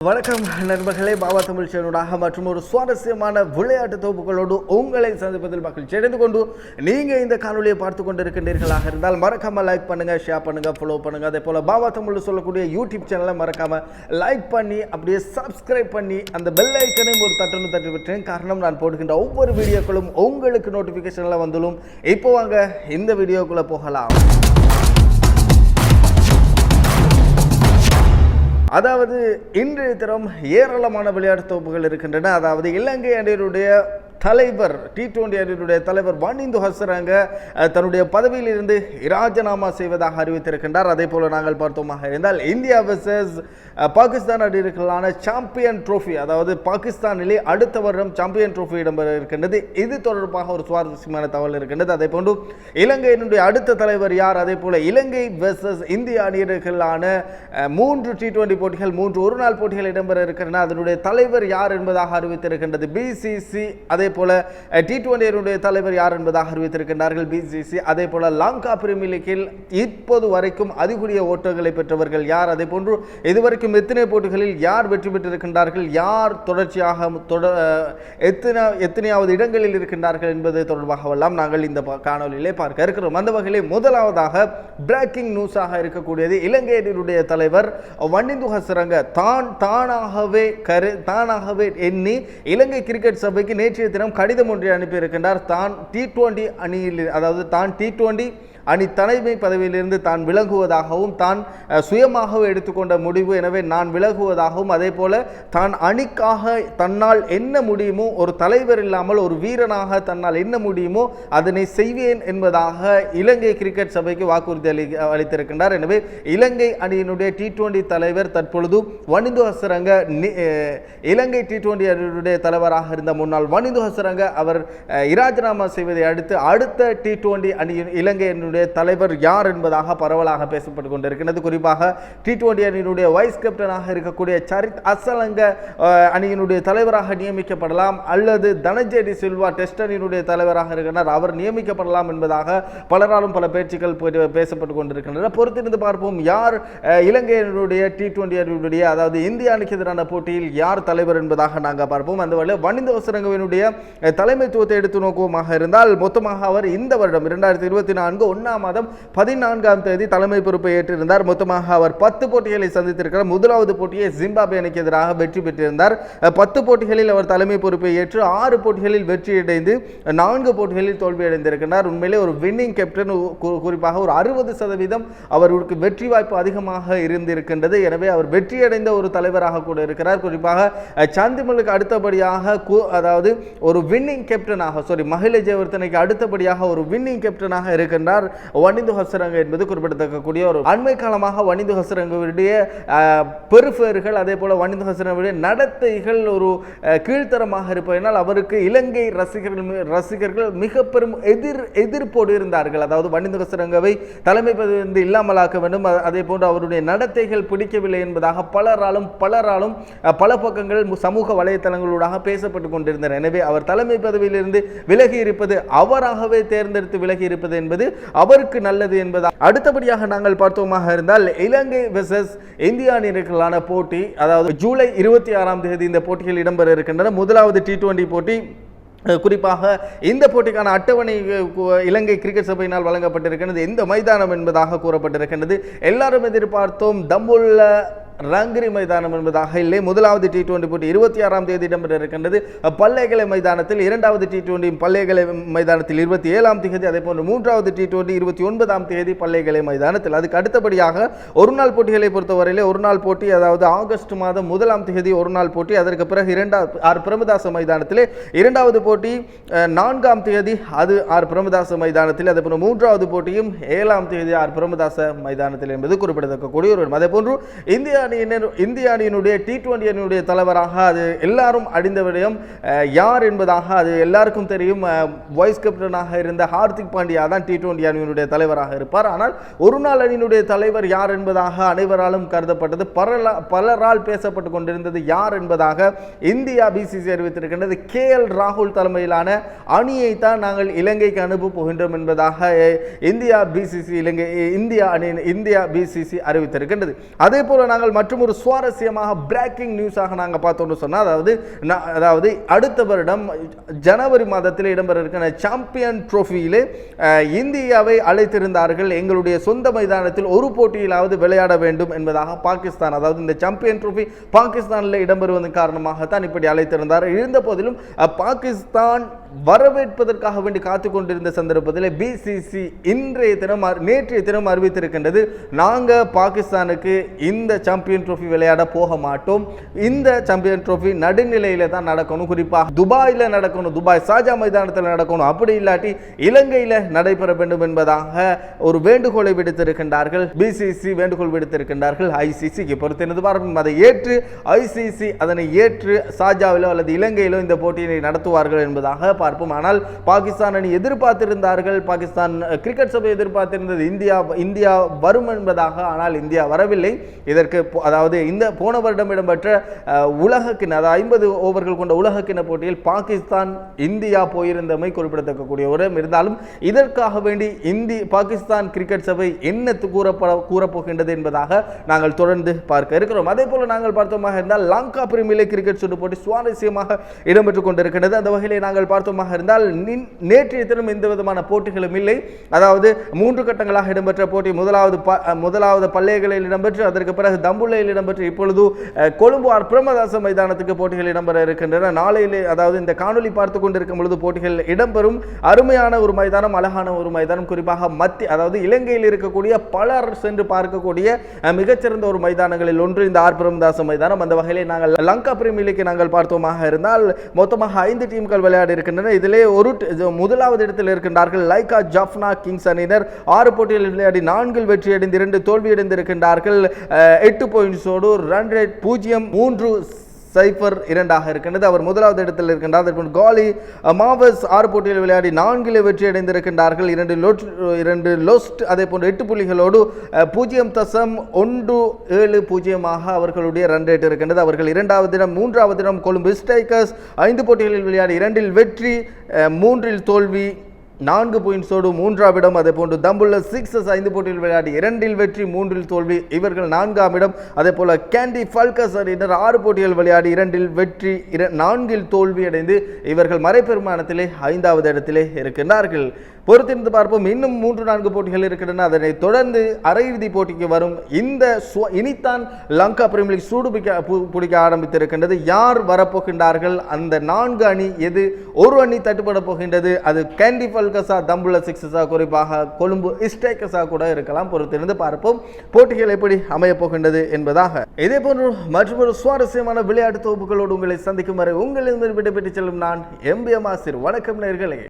வணக்கம் நண்பர்களே, பாபா தமிழ் சேனலாக மற்றும் ஒரு சுவாரஸ்யமான விளையாட்டு தொகுப்புகளோடு உங்களை சந்திப்பதில் மகிழ்ச்சி அடைந்து கொண்டு நீங்கள் இந்த காணொலியை பார்த்து கொண்டு இருக்கின்றீர்களாக இருந்தால் மறக்காமல் லைக் பண்ணுங்க, ஷேர் பண்ணுங்க, ஃபாலோ பண்ணுங்க. அதே போல் பாபா தமிழ் சொல்லக்கூடிய யூடியூப் சேனலை மறக்காமல் லைக் பண்ணி அப்படியே சப்ஸ்கிரைப் பண்ணி அந்த பெல் ஐக்கனையும் ஒரு தட்டி விட்டேன். காரணம், நான் போடுகின்ற ஒவ்வொரு வீடியோக்களும் உங்களுக்கு நோட்டிஃபிகேஷனில் வந்துடும். இப்போ வாங்க இந்த வீடியோக்குள்ளே போகலாம். அதாவது இன்றைய தினம் ஏராளமான விளையாட்டு தொகுப்புகள் இருக்கின்றன. அதாவது இலங்கை அணியினுடைய தலைவர் T20 அணியினுடைய தலைவர் வனிந்து ஹசரங்க தன்னுடைய பதவியிலிருந்து ராஜினாமா செய்வதாக அறிவித்திருக்கின்றார். அதே போல நாங்கள் பார்த்தோமாக இருந்தால் இந்தியா வெர்சஸ் பாகிஸ்தான் அணிகளுக்கான சாம்பியன் ட்ரோஃபி, அதாவது பாகிஸ்தானிலே அடுத்த வருடம் சாம்பியன் ட்ரோஃபி இடம்பெற இருக்கின்றது. இது தொடர்பாக ஒரு சுவாரஸ்யமான தகவல் இருக்கின்றது. அதே போன்று இலங்கையினுடைய அடுத்த தலைவர் யார், அதே போல இலங்கை வெர்சஸ் இந்திய அணிகளுக்கான 3 T20 போட்டிகள், 3 ஒருநாள் போட்டிகள் இடம்பெற இருக்கின்றன. அதனுடைய தலைவர் யார் என்பதாக அறிவித்திருக்கின்றது BCC. அதே போல T20 தலைவர் யார் என்பதாக அறிவித்திருக்கின்றார்கள் BCC. அதே போல லங்கா பிரீமியர் லீக்கில் இப்போது வரைக்கும் அதிகூடிய ஓட்டங்களை பெற்றவர்கள் யார், அதே போன்று இதுவரைக்கும் எத்தனை போட்டிகளில் யார் வெற்றி பெற்றிருக்கின்றார்கள், யார் தொடர்ச்சியாக எத்தனையாவது இடங்களில் இருக்கின்றார்கள் என்பது தொடர்பாகவெல்லாம் நாங்கள் இந்த காணொலியிலே பார்க்க இருக்கிறோம். அந்த வகையிலே முதலாவதாக பிரேக்கிங் நியூஸாக இருக்கக்கூடியது இலங்கையினுடைய தலைவர் வனிந்து ஹசரங்க தானாகவே எண்ணி இலங்கை கிரிக்கெட் சபைக்கு நேற்றைய தினம் கடிதம் ஒன்றை அனுப்பியிருக்கின்றார். தான் T20 அணியில், அதாவது தான் T20 அணி தலைமை பதவியிலிருந்து தான் விலகுவதாகவும், தான் சுயமாகவே எடுத்துக்கொண்ட முடிவு, எனவே நான் விலகுவதாகவும், அதே போல தான் அணிக்காக தன்னால் என்ன முடியுமோ, ஒரு தலைவர் இல்லாமல் ஒரு வீரனாக தன்னால் என்ன முடியுமோ அதனை செய்வேன் என்பதாக இலங்கை கிரிக்கெட் சபைக்கு வாக்குறுதி அளித்திருக்கின்றார். எனவே இலங்கை அணியினுடைய T20 தலைவர் தற்பொழுது வனிந்து ஹசரங்க, இலங்கை T20 அணியினுடைய தலைவராக இருந்த முன்னாள் வனிந்து ஹசரங்க அவர் ராஜினாமா செய்வதை அடுத்து அடுத்த T20 அணியின் இலங்கை தலைவர் யார் என்பதாக பரவலாக பேசப்பட்டு கொண்டிருக்கிறது. குறிப்பாக T20 அணியினுடைய வைஸ் கேப்டனாக இருக்கக்கூடிய சரித் அசலங்க அணியினுடைய தலைவராக நியமிக்கப்படலாம், அல்லது தனஞ்சேடி சில்வா டெஸ்ட் அணியினுடைய தலைவராக இருக்கிறார், அவர் நியமிக்கப்படலாம் என்பதாக பலராலும் பல பேச்சுக்கள் பேசப்பட்டு கொண்டிருக்கின்றன. பொறுத்திருந்து பார்ப்போம் யார் இலங்கையினுடைய T20 அணியினுடைய, அதாவது இந்திய அணிக்கு எதிரான போட்டியில் யார் தலைவர் என்பதாக நாங்கள் பார்ப்போம். அந்த வகையில் வனிந்து ஹசரங்கவினுடைய தலைமைத்துவத்தை எடுத்து நோக்குவமாக இருந்தால் மொத்தமாக அவர் இந்த வருடம் 2024 1ஆம் மாதம் 14ஆம் தேதி தலைமை பொறுப்பை ஏற்றிருந்தார். மொத்தமாக அவர் 10 போட்டிகளை சந்தித்திருக்கிறார். முதலாவது போட்டியை ஜிம்பாப்வே அணிக்கு எதிராக வெற்றி பெற்றிருந்தார். 10 போட்டிகளில் அவர் தலைமை பொறுப்பை ஏற்று 6 போட்டிகளில் வெற்றியடைந்து 4 போட்டிகளில் தோல்வியடைந்திருக்கிறார். உண்மையிலே ஒரு வின்னிங் கேப்டன், குறிப்பாக ஒரு 60% அவருக்கு வெற்றி வாய்ப்பு அதிகமாக இருந்திருக்கின்றது. எனவே அவர் வெற்றியடைந்த ஒரு தலைவராக கூட இருக்கிறார். குறிப்பாக சந்திமலுக்கு அடுத்தபடியாக, அதாவது ஒரு வின்னிங் கேப்டனாக, மஹில ஜெயவர்தனைக்கு அடுத்தபடியாக ஒரு வின்னிங் கேப்டனாக இருக்கின்றார் வனிந்து ஹசரங்க என்பது குறிப்பிடத்தக்கக்கூடிய ஒரு அண்மை காலமாக வனிந்து ஹசரங்கவுடைய பெருஃபேர்கள், அதே போல வனிந்து ஹசரங்கவுடைய நடத்தைகள் ஒரு கீழ்த்தரமாக இருப்பதனால் அவருக்கு இலங்கை ரசிகர்கள் மிக பெரும் எதிர்ப்போடு இருந்தார்கள். அதாவது வனிந்து ஹசரங்கவை தலைமை பதவியிலிருந்து இல்லாமலாக்க வேண்டும், அதே போன்று அவருடைய நடத்தைகள் பிடிக்கவில்லை என்பதாக பலராலும் பல பக்கங்கள் சமூக வலைத்தளங்களூடாக பேசப்பட்டுக் கொண்டிருந்தனர். எனவே அவர் தலைமை பதவியிலிருந்து விலகி இருப்பது, அவராகவே தேர்ந்தெடுத்து விலகி இருப்பது என்பது அவருக்கு நல்லது என்பதால். அடுத்தபடியாக நாங்கள் பார்த்தோமாக இருந்தால் இலங்கை வெர்சஸ் இந்தியா அணிகளுக்கான போட்டி, அதாவது ஜூலை 26ஆம் தேதி இந்த போட்டிகள் இடம்பெற இருக்கின்றன. முதலாவது T20 போட்டி, குறிப்பாக இந்த போட்டிக்கான அட்டவணை இலங்கை கிரிக்கெட் சபையினால் வழங்கப்பட்டிருக்கிறது. இந்த மைதானம் என்பதாக கூறப்பட்டிருக்கின்றது. எல்லாரும் எதிர்பார்த்தோம் தம்புள்ள ரங்கிரி மைதானம் என்பதாக இல்லை. முதலாவது T20 போட்டி 26ஆம் தேதி இடம்பெற இருக்கின்றது பல்லேகலை மைதானத்தில். இரண்டாவது T20 பல்லேகலை மைதானத்தில் 27ஆம் தேதி, அதே போன்று மூன்றாவது T20 29ஆம் தேதி பல்லேகலை மைதானத்தில். அதுக்கு அடுத்தபடியாக ஒரு நாள் போட்டிகளை பொறுத்தவரையிலே ஒரு நாள் போட்டி, அதாவது ஆகஸ்ட் மாதம் 1ஆம் தேதி ஒரு நாள் போட்டி, அதற்கு பிறகு ஆர் பிரேமதாச மைதானத்திலே இரண்டாவது போட்டி 4ஆம் தேதி அது ஆர் பிரேமதாச மைதானத்தில், அதே போன்று மூன்றாவது போட்டியும் 7ஆம் தேதி ஆர் பிரேமதாச மைதானத்தில் என்பது குறிப்பிடத்தக்கக்கூடிய ஒரு. அதே போன்று இந்திய அணியினுடைய T20 அணியினுடைய தலைவராக அது எல்லாரும் அறிந்த விடயம் யார் என்பதாக அது எல்லாருக்கும் தெரியும். வைஸ் கேப்டனாக இருந்த ஹார்திக் பாண்டியா தான் T20 அணியினுடைய தலைவராக இருப்பார். ஆனால் ஒரு நாள் அணியினுடைய தலைவர் யார் என்பதாக அனைவராலும் கருதப்பட்டது, பலரால் பேசப்பட்டு கொண்டிருந்தது யார் என்பதாக இந்தியா BCC அறிவித்திருக்கின்றது. KL ராகுல் தலைமையிலான அணியை தான் நாங்கள் இலங்கைக்கு அனுப்ப போகின்றோம் என்பதாக இந்தியா BCC அறிவித்திருக்கின்றது. அதே போல நாங்கள் மற்றும் ஒரு சுவாரஸ்யமாக பிரேக்கிங் நியூஸாக நாங்கள் பார்த்தோம்னு சொன்னால் அதாவது அடுத்த வருடம் ஜனவரி மாதத்தில் இடம்பெற இருக்கிற சாம்பியன் ட்ரோஃபியிலே இந்தியாவை அழைத்திருந்தார்கள். எங்களுடைய சொந்த மைதானத்தில் ஒரு போட்டியிலாவது விளையாட வேண்டும் என்பதாக பாகிஸ்தான், அதாவது இந்த சாம்பியன் ட்ரோஃபி பாகிஸ்தானில் இடம்பெறுவதன் காரணமாகத்தான் இப்படி அழைத்திருந்தார். இருந்த போதிலும் பாகிஸ்தான் வரவேற்பதற்காக வேண்டி காத்துக் கொண்டிருந்த சந்தர்ப்பத்தில் பிசிசி நேற்றைய தினம் அறிவித்திருக்கின்றது, நாங்கள் பாகிஸ்தானுக்கு இந்த சாம்பியன் ட்ரோஃபி விளையாட போக மாட்டோம். இந்த சாம்பியன் ட்ரோஃபி நடுநிலையில தான் நடக்கணும், குறிப்பாக துபாயில் நடக்கணும், துபாய் ஷார்ஜா மைதானத்தில் நடக்கணும், அப்படி இல்லாட்டி இலங்கையில் நடைபெற வேண்டும் என்பதாக ஒரு வேண்டுகோளை விடுத்திருக்கின்றார்கள். பிசிசி வேண்டுகோள் விடுத்திருக்கின்றார்கள் ஐசிசிக்கு. பொறுத்திருந்து பார்ப்போம், அதை ஏற்று ஐசிசி அதனை ஏற்று ஷார்ஜாவிலோ அல்லது இலங்கையிலோ இந்த போட்டியை நடத்துவார்கள் என்பதாக பார்ப்போம். ஆனால் பாகிஸ்தான் அணி எதிர்பார்த்திருந்தார்கள், பாகிஸ்தான் கிரிக்கெட் சபை எதிர்பார்த்திருந்தது இந்தியா வரும் என்பதாக. ஆனால் இந்தியா வரவில்லை. இதற்கு அதாவது இந்த போன வருடம் இடம்பெற்ற உலகக்கிண 50 ஓவர்கள் கொண்ட உலகக்கிண போட்டியில் பாகிஸ்தான் இந்தியா போயிருந்தமை குறிப்பிடத்தக்கக்கூடிய ஒரு இருந்தாலும் இதற்காக வேண்டி பாகிஸ்தான் கிரிக்கெட் சபை என்ன கூறப்போகின்றது என்பதாக நாங்கள் தொடர்ந்து பார்க்க இருக்கிறோம். அதே போல நாங்கள் பார்த்தோமாக இருந்தால் லங்கா பிரீமியர் லீக் கிரிக்கெட் சுற்று போட்டி சுவாரஸ்யமாக இடம்பெற்றுக் கொண்டிருக்கிறது. அந்த வகையிலே நாங்கள் பார்த்தோமாக இருந்தால் நேற்றைய தினம் எந்த விதமான போட்டிகளும் இல்லை. அதாவது 3 கட்டங்களாக இடம்பெற்ற போட்டி முதலாவது பல்லேகளில் இடம்பெற்று, அதற்கு பிறகு தம்புள்ளையில் இடம்பெற்று, இப்பொழுது கொழும்பு பிரேமதாச மைதானத்துக்கு போட்டிகள் இடம்பெற இருக்கின்றன. நாளையிலே அதாவது இந்த காணொலி பார்த்து கொண்டிருக்கும் பொழுது போட்டிகள் இடம்பெறும். அருமையான ஒரு மைதானம், அழகான ஒரு மைதானம், குறிப்பாக அதாவது இலங்கையில் இருக்கக்கூடிய பலர் சென்று பார்க்கக்கூடிய மிகச்சிறந்த ஒரு மைதானங்களில் ஒன்று இந்த பிரேமதாச மைதானம். அந்த வகையிலே நாங்கள் லங்கா பிரீமியர் லீக் நாங்கள் பார்த்தோமாக இருந்தால் மொத்தமாக 5 டீம்கள் விளையாடி இருக்கின்றன. இதிலே முதலாவது இடத்தில் இருக்கின்றார்கள் லைகா ஜாஃப்னா கிங்ஸ் அணியினர். 6 போட்டிகளில் விளையாடி 4 வெற்றி அடைந்து 2 தோல்வி அடைந்திருக்கின்றார்கள். 8 பாயிண்ட்ஸோடு ரன் ரேட் 0.30 இருக்கின்றது. அவர் முதலாவது இடத்தில் இருக்கின்றார். காலி மாவஸ் 6 போட்டியில் விளையாடி 4 வெற்றி அடைந்திருக்கின்றார்கள், 2 லோஸ்ட், அதே போன்று 8 புள்ளிகளோடு 0.170 அவர்களுடைய ரன் ரேட் இருக்கின்றது. அவர்கள் 2வது இடம். 3வது இடம் கொழும்பு ஸ்ட்ரைக்கர்ஸ் 5 போட்டிகளில் விளையாடி 2 வெற்றி 3 தோல்வி 4 பாயிண்ட்ஸோடு 3வது இடம். அதே போன்று தம்புள்ள சிக்ஸஸ் 5 போட்டியில் விளையாடி 2 வெற்றி 3 தோல்வி, இவர்கள் 4ஆம் இடம். அதே போல கேண்டி ஃபால்கஸ் அணியினர் 6 போட்டியில் விளையாடி 2 வெற்றி 4 தோல்வி அடைந்து இவர்கள் மறைபெருமானத்திலே 5வது இடத்திலே இருக்கின்றார்கள். பொறுத்திருந்து பார்ப்போம். இன்னும் 3-4 போட்டிகள் இருக்கின்றன. அதனை தொடர்ந்து அரையிறுதி போட்டிக்கு வரும். இனித்தான் லங்கா பிரீமியர் லீக் சூடு பிடிக்க ஆரம்பித்திருக்கின்றது. யார் வரப்போகின்றார்கள், அந்த 4 அணி எது, ஒரு அணி தட்டுப்பட போகின்றது, அது கேண்டி ஃபால்கஸா, தம்புள்ள சிக்ஸஸா, குறிப்பாக கொழும்பு ஸ்ட்ரைக்கர்ஸா கூட இருக்கலாம். பொறுத்திருந்து பார்ப்போம் போட்டிகள் எப்படி அமைய போகின்றது என்பதாக. இதே போன்று மற்றொரு சுவாரஸ்யமான விளையாட்டு தொகுப்புகளோடு உங்களை சந்திக்கும் வரை உங்களிடம் விடைபெற்று செல்லும் நான் எம்பிஎம் ஆசிர். வணக்கம் நேயர்களே.